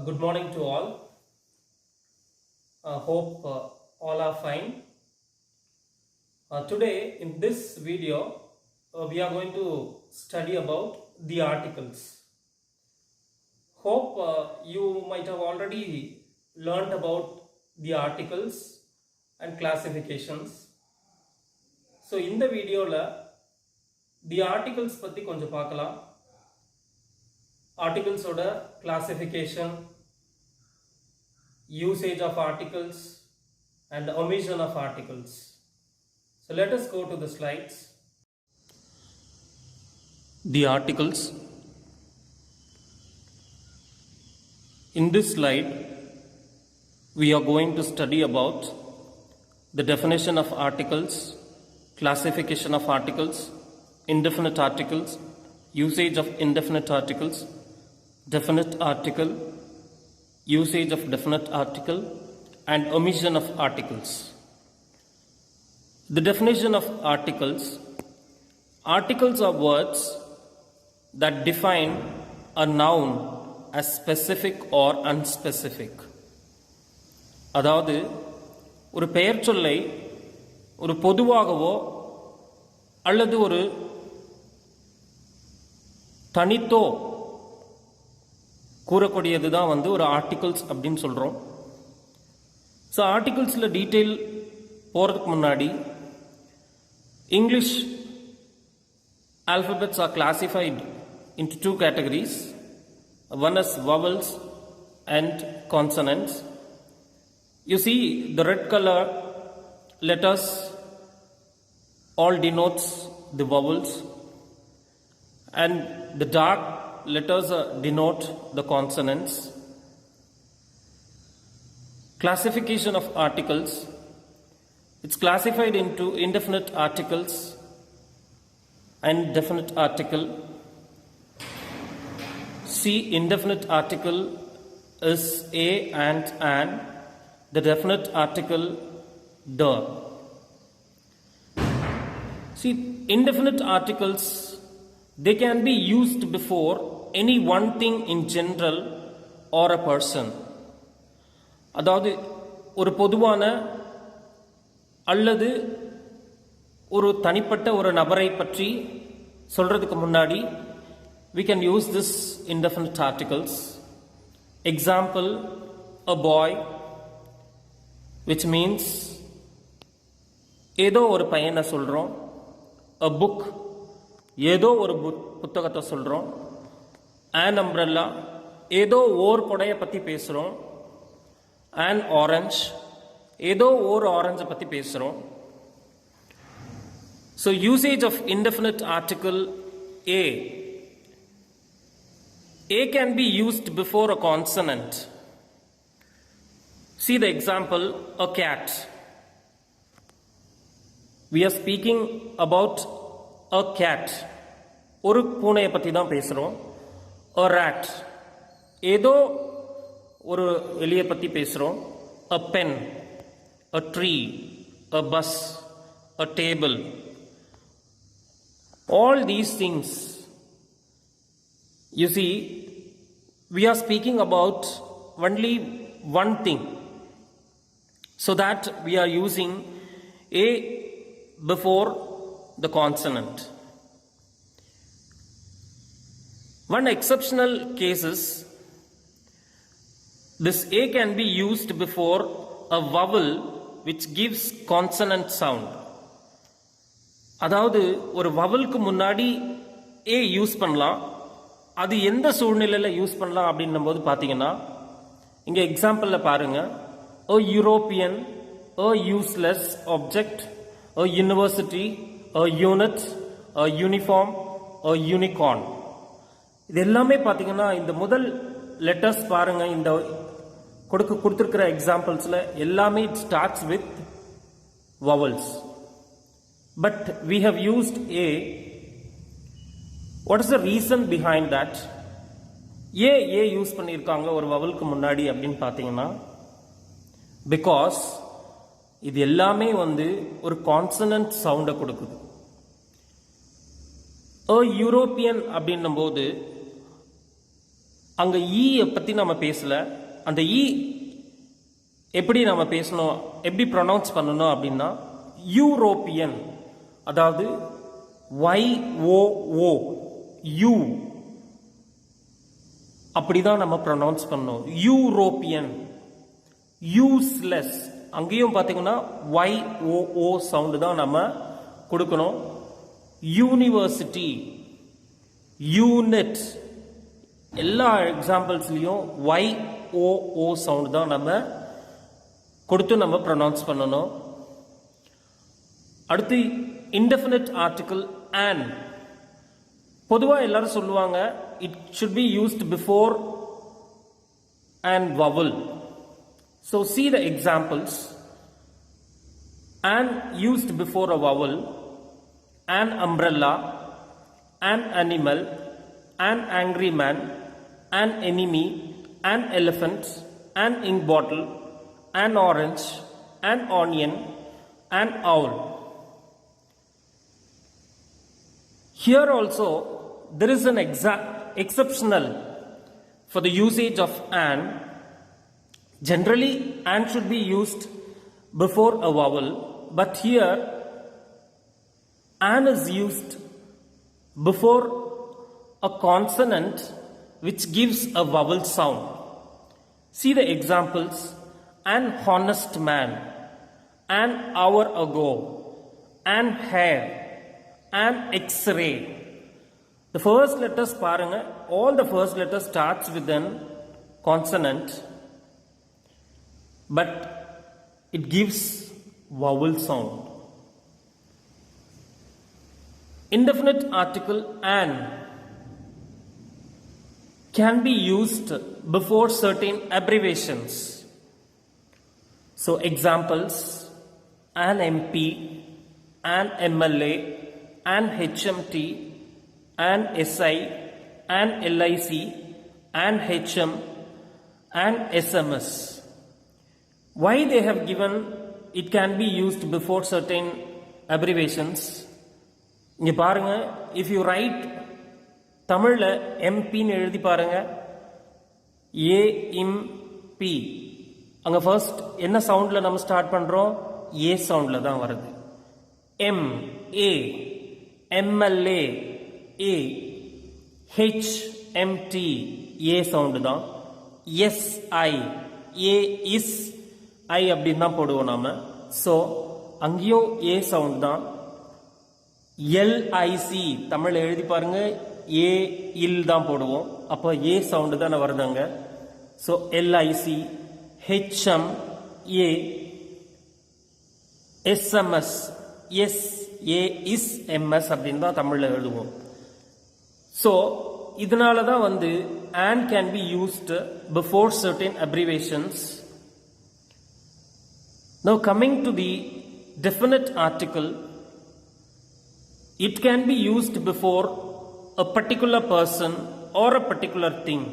Good morning to all. Hope all are fine. Today in this video we are going to study about the articles. Hope you might have already learnt about the articles and classifications. So in the video the articles பத்தி கொஞ்சம் பார்க்கலாம். Articles oda classification, usage of articles and omission of articles. So let us go to the slides. The articles. In this slide we are going to study about the definition of articles, classification of articles, indefinite articles, usage of indefinite articles, definite article, usage of definite article and omission of articles. The definition of articles. Articles are words that define a noun as specific or unspecific. அதாவது ஒரு பெயர் சொல்லை ஒரு பொதுவாகவோ அல்லது ஒரு தனித்தோ கூறக்கூடியது தான் ஒரு articles அப்படின்னு சொல்கிறோம். ஸோ ஆர்டிகல்ஸில் டீட்டெயில் போகிறதுக்கு முன்னாடி English alphabets are classified into two categories. One is vowels and consonants. You see the red color letters all denotes the vowels and the dark letters denote the consonants. Classification of articles. It's classified into indefinite articles and definite article. See, indefinite article is a and an. The definite article the. See, indefinite articles, they can be used before any one thing in general or a person. அதாவது ஒரு பொதுவான அல்லது ஒரு தனிப்பட்ட ஒரு நபரை பற்றி சொல்றதுக்கு முன்னாடி we can use this indefinite articles. Example, a boy, which means ஏதோ ஒரு பையனை சொல்றோம். a book, ஏதோ ஒரு புத்தகத்தை சொல்றோம். an umbrella, ஏதோ ஓர் கொடையை பற்றி பேசுகிறோம். an orange, ஏதோ ஒரு ஆரஞ்சை பற்றி பேசுகிறோம். So usage of indefinite article a. A can be used before a consonant. See the example, a cat. We are speaking about a cat. ஒரு பூனையை பற்றி தான் பேசுகிறோம். a rat, ஏதோ ஒரு எலியை பற்றி பேசுகிறோம். a pen, a tree, a bus, a table. All these things, you see, we are speaking about only one thing. So that we are using a before the consonant. One exceptional cases, this a can be used before a vowel which gives consonant sound. அதாவது ஒரு வவலுக்கு முன்னாடி ஏ use பண்ணலாம். அது எந்த சூழ்நிலையில் use பண்ணலாம் அப்படின்னும் போது பார்த்தீங்கன்னா இங்கே எக்ஸாம்பிளில் பாருங்க, a European, a useless object, a university, a unit, a uniform, a unicorn. இது எல்லாமே பார்த்தீங்கன்னா இந்த முதல் லெட்டர்ஸ் பாருங்க, இந்த கொடுத்துருக்கிற எக்ஸாம்பிள்ஸில் எல்லாமே it starts with vowels. But we have used a. What is the reason behind that? A use பண்ணியிருக்காங்க ஒரு வவலுக்கு முன்னாடி அப்படின்னு பார்த்தீங்கன்னா, பிகாஸ் இது எல்லாமே ஒரு கான்சனன்ட் சவுண்டை கொடுக்குது. a யூரோப்பியன் அப்படின்னும் போது அங்கே ஈ பற்றி நம்ம பேசல. அந்த ஈ எப்படி நம்ம பேசணும், எப்படி ப்ரொனவுன்ஸ் பண்ணணும் அப்படின்னா யூரோப்பியன், அதாவது YOO யூ அப்படிதான் நம்ம ப்ரொனவுன்ஸ் பண்ணணும். யூரோப்பியன். யூஸ்லெஸ், அங்கேயும் பார்த்தீங்கன்னா YOO சவுண்டு தான் நம்ம கொடுக்கணும். யூனிவர்சிட்டி, யூனிட், எல்லா எக்ஸாம்பிள்ஸ்லையும் YOO சவுண்டு தான் நம்ம கொடுத்து நம்ம ப்ரொனவுன்ஸ் பண்ணணும். அடுத்து இன்டெஃபினிட் ஆர்டிகிள் an. பொதுவாக எல்லாரும் சொல்லுவாங்க it should be used before an vowel. So see the examples. An used before a vowel, an umbrella, an animal, an angry man, an enemy, an elephant, an ink bottle, an orange, an onion, an owl. Here also there is an exceptional for the usage of an. Generally an should be used before a vowel, but here an is used before a consonant which gives a vowel sound. See the examples. An honest man, an hour ago, an hair, an x-ray. The first letters paranga, all the first letters starts with an consonant, but it gives vowel sound. Indefinite article an can be used before certain abbreviations. So examples: an MP, an MLA, an HMT, an SI, an LIC, an HM, an SMS. Why they have given it can be used before certain abbreviations? இங்க பாருங்க, if you write தமிழ்ல எம்பின்னு எழுதி பாருங்க, AMP, அங்க first என்ன சவுண்ட்ல நம்ம start பண்றோம்? ஏ சவுண்ட்ல தான் வருது. MA, MLA, A, HMT, A sound தான். SI, A is I அப்படின்னு தான் போடுவோம் நாம. ஸோ அங்கேயும் ஏ சவுண்ட் தான். LIC தமிழ்ல எழுதி பாருங்க, ஏ இல் தான் போடுவோம். அப்போ ஏ சவுண்டு தானே வருதுங்க. So LIC, HM, A, SMS, S, A is MS அப்படின்னு தான் தமிழ்ல எழுதுவோம். ஸோ இதனால தான் வந்து and can be used before certain abbreviations. Now coming to the definite article, it can be used before a particular person or a particular thing.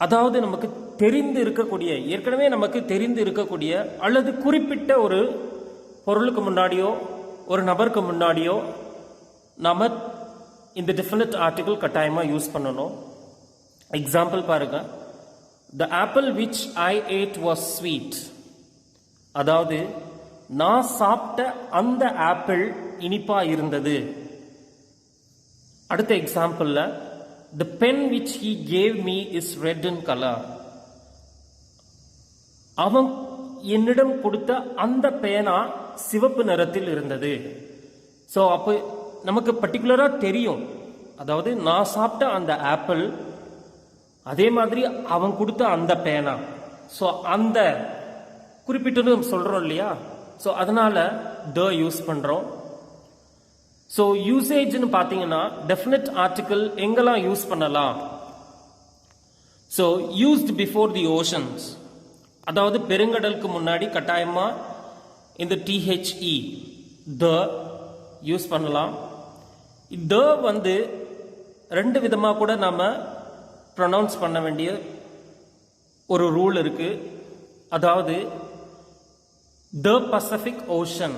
அதாவது நமக்கு தெரிந்து இருக்கக்கூடிய, ஏற்கனவே நமக்கு தெரிந்து இருக்கக்கூடிய அல்லது குறிப்பிட்ட ஒரு பொருளுக்கு முன்னாடியோ ஒரு நபருக்கு முன்னாடியோ நாம இந்த டெஃபினட் ஆர்டிகிள் கட்டாயமா யூஸ் பண்ணணும். எக்ஸாம்பிள் பாருங்க, the apple which I ate was sweet. அதாவது நான் சாப்பிட்ட அந்த ஆப்பிள் இனிப்பா இருந்தது. அடுத்த எக்ஸாம்பிள்ல the pen which he gave me is red in color. அவன் என்னிடம் கொடுத்த அந்த பேனா சிவப்பு நிறத்தில் இருந்தது. ஸோ அப்போ நமக்கு பர்டிகுலரா தெரியும், அதாவது நான் சாப்பிட்ட அந்த ஆப்பிள் அதே மாதிரி அவன் கொடுத்த அந்த பேனா. ஸோ அந்த குறிப்பிட்டு சொல்றோம் இல்லையா? ஸோ அதனால த யூஸ் பண்றோம். ஸோ யூசேஜ்னு பார்த்தீங்கன்னா டெஃபினட் ஆர்டிகிள் எங்கெல்லாம் யூஸ் பண்ணலாம்? So used before the oceans, அதாவது பெருங்கடலுக்கு முன்னாடி கட்டாயமா இந்த THE த யூஸ் பண்ணலாம். த வந்து ரெண்டு விதமாக கூட நாம ப்ரொனவுன்ஸ் பண்ண வேண்டிய ஒரு ரூல் இருக்கு. அதாவது த பசிபிக் ஓஷன்,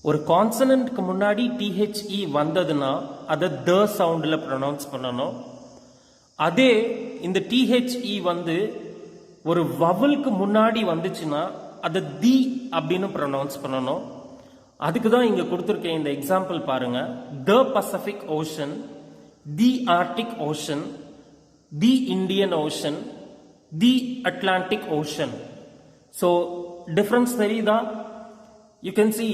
ஒரு கான்சனன்ட்க்கு முன்னாடி THE வந்ததுன்னா அதை த சவுண்டில் ப்ரொனவுன்ஸ் பண்ணணும். அதே இந்த டிஹெச்இ வந்து ஒரு வவலுக்கு முன்னாடி வந்துச்சுன்னா அதை தி அப்படின்னு ப்ரொனவுன்ஸ் பண்ணணும். அதுக்கு தான் இங்க கொடுத்துருக்கேன் இந்த எக்ஸாம்பிள் பாருங்க. The Pacific Ocean, the Arctic Ocean, the Indian Ocean, the Atlantic Ocean. So difference தெரியுதா? You can see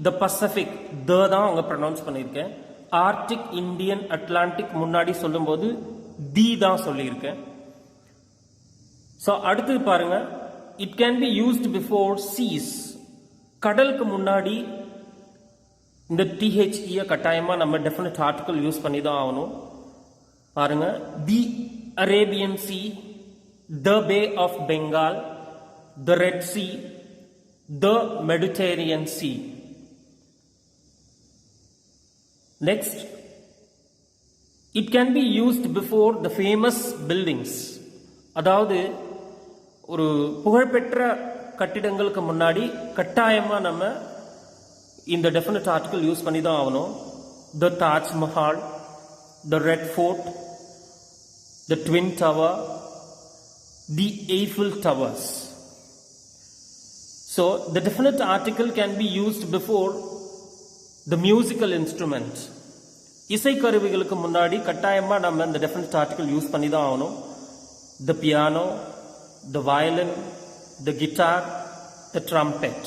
the Pacific the தான் அங்க ப்ரொனவுன்ஸ் பண்ணியிருக்கேன். ஆர்டிக், இந்தியன், அட்லாண்டிக் முன்னாடி சொல்லும்போது தி தான் சொல்லியிருக்கேன். ஸோ அடுத்தது பாருங்க, it can be used before seas. கடலுக்கு முன்னாடி இந்த டிஹெச்இ கட்டாயமா நம்ம டெஃபினட் ஆர்டிகல் யூஸ் பண்ணி தான் ஆகணும். பாருங்க, the Arabian Sea, the Bay of Bengal, the Red Sea, the Mediterranean Sea. Next, it can be used before the famous buildings. அதாவது ஒரு புகழ்பெற்ற கட்டிடங்களுக்கு முன்னாடி கட்டாயமா நம்ம இந்த டெஃபினட் ஆர்டிகல் யூஸ் பண்ணி தான் ஆகணும். The Taj Mahal, the Red Fort, the twin tower, the Eiffel towers. So the definite article can be used before the musical instrument. இசைக்கருவிகளுக்கு முன்னாடி கட்டாயமா நம்ம இந்த டெஃபினட் ஆர்டிகல் யூஸ் பண்ணி தான் ஆகணும். The piano, the violin, the guitar, the trumpet.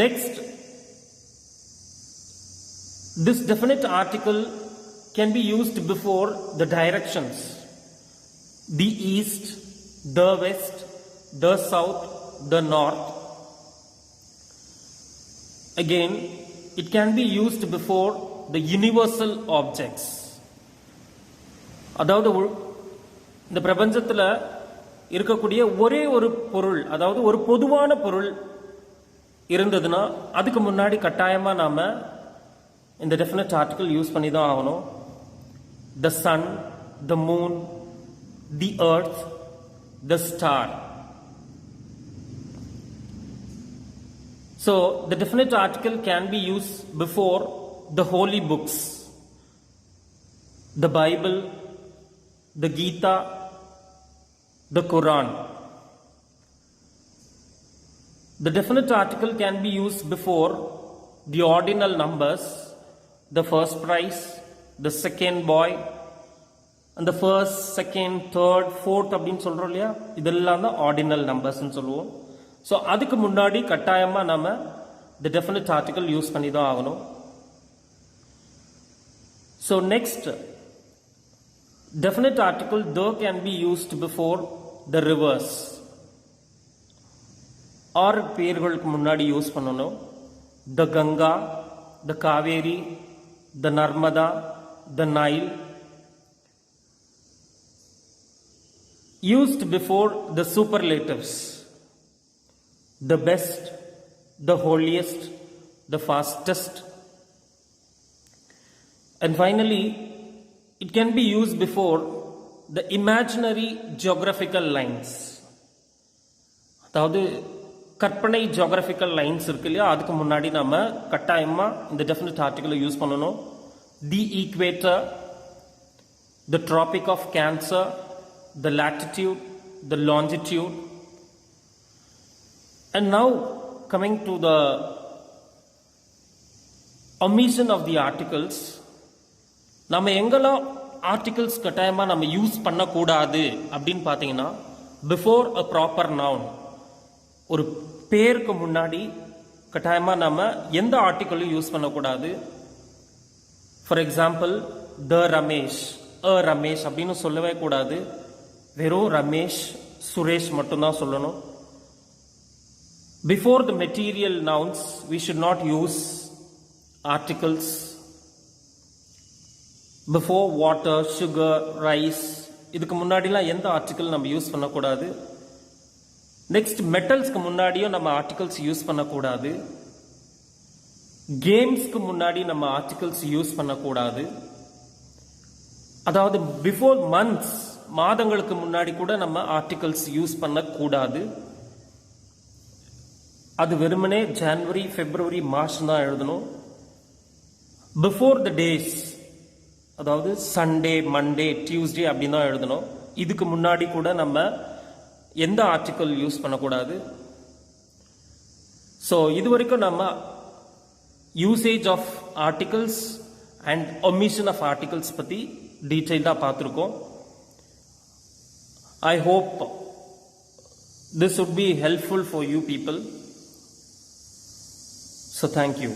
Next, this definite article can be used before the directions. The east, the west, the south, the north. Again, it can be used before the universal objects. அதாவது இந்த பிரபஞ்சத்தில் இருக்கக்கூடிய ஒரே ஒரு பொருள், அதாவது ஒரு பொதுவான பொருள் இருந்ததுன்னா அதுக்கு முன்னாடி கட்டாயமா நாம இந்த டெஃபினட் ஆர்டிகல் யூஸ் பண்ணி தான் ஆகணும். The sun, the moon, the earth, the star. So the definite article can be use before the holy books, the Bible, the Gita, the Quran. The definite article can be used before the ordinal numbers, the first prize, the second boy, and the first, second, third, fourth அப்படின்னு சொல்றோம் இல்லையா, இதெல்லாம் தான் ordinal நம்பர்ஸ்ன்னு சொல்லுவோம். So அதுக்கு முன்னாடி கட்டாயமா நம்ம the definite article யூஸ் பண்ணி தான் ஆகணும். So next, definite article though can be used before the rivers. ஆறு பேர்களுக்கு முன்னாடி யூஸ் பண்ணணும். the Ganga, the Kaveri, the Narmada, the Nile. Used before the superlatives. the best, the holiest, the fastest. And finally, it can be used before the imaginary geographical lines. அதாவது கற்பனை geographical lines இருக்கு இல்லையா, அதுக்கு முன்னாடி நாம கட்டாயமா இந்த definite article use பண்ணணும். the equator, the tropic of Cancer, the latitude, the longitude. And now coming to the omission of the articles, நம்ம எங்கெல்லாம் ஆர்டிகல்ஸ் கட்டாயமா நம்ம யூஸ் பண்ணக்கூடாது அப்படின்னு பார்த்தீங்கன்னா, பிஃபோர் அ ப்ராப்பர் நவுன், ஒரு பேருக்கு முன்னாடி கட்டாயமா நம்ம எந்த ஆர்டிகலும் யூஸ் பண்ணக்கூடாது. ஃபார் எக்ஸாம்பிள், த ரமேஷ், அ ரமேஷ் அப்படின்னு சொல்லவே கூடாது. வெறும் ரமேஷ், சுரேஷ் மட்டும்தான் சொல்லணும். Before the material nouns we should not use articles. Before water, sugar, rice, இதுக்கு முன்னாடிலாம் எந்த ஆர்டிக்கல் நம்ம யூஸ் பண்ணக்கூடாது. நெக்ஸ்ட், மெட்டல்ஸ்க்கு முன்னாடியும் நம்ம ஆர்டிகல்ஸ் யூஸ் பண்ணக்கூடாது. கேம்ஸ்க்கு முன்னாடி நம்ம ஆர்டிகல்ஸ் யூஸ் பண்ணக்கூடாது. அதாவது பிஃபோர் மந்த்ஸ், மாதங்களுக்கு முன்னாடி கூட நம்ம ஆர்டிகல்ஸ் யூஸ் பண்ணக்கூடாது. அது வெறுமனே ஜனவரி, பிப்ரவரி, மார்ச் தான் எழுதணும். பிஃபோர் த டேஸ், அதாவது சண்டே, மண்டே, டியூஸ்டே அப்படின்னு தான் எழுதணும். இதுக்கு முன்னாடி கூட நம்ம எந்த ஆர்டிக்கல் யூஸ் பண்ணக்கூடாது. ஸோ இது வரைக்கும் நம்ம usage of articles and omission of articles பற்றி டீட்டெயிலாக பார்த்துருக்கோம். I hope this would be helpful for you people. So thank you.